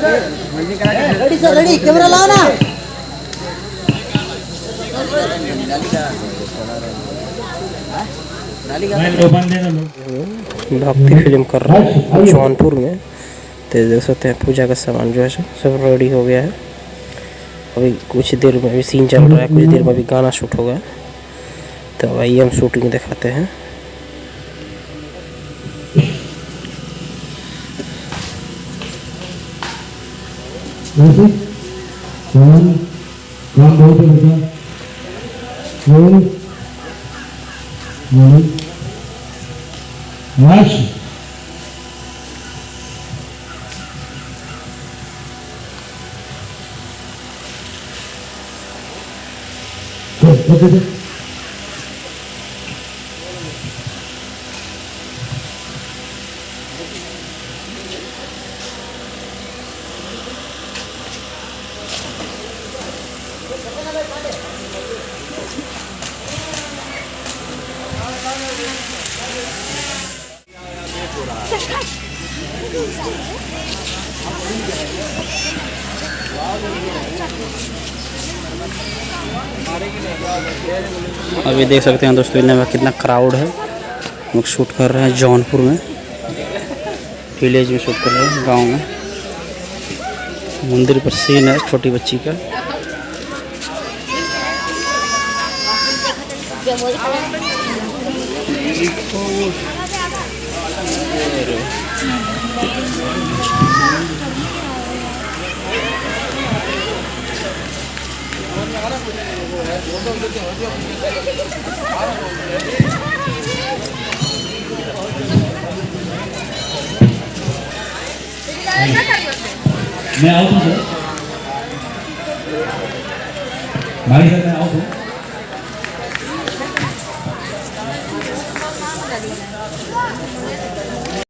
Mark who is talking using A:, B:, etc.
A: Ready sir, ready, camera लाओ ना। भक्ति फिल्म कर रहे हैं जौनपुर में। तो देख सकते हैं पूजा का सामान जो है सब रेडी हो गया है। अभी कुछ देर में भी सीन चल रहा है, कुछ देर में भी गाना शूट होगा। तो आइए हम शूटिंग दिखाते हैं।
B: काम बहुत है बेटा।
A: अभी देख सकते हैं दोस्तों इनमें कितना क्राउड है। लोग शूट कर रहे हैं जौनपुर में, विलेज में शूट कर रहे हैं, गांव में। मंदिर पर सीन है छोटी बच्ची का।
B: मैं आउट हूँ सर, भाई सर मैं आउट हूँ।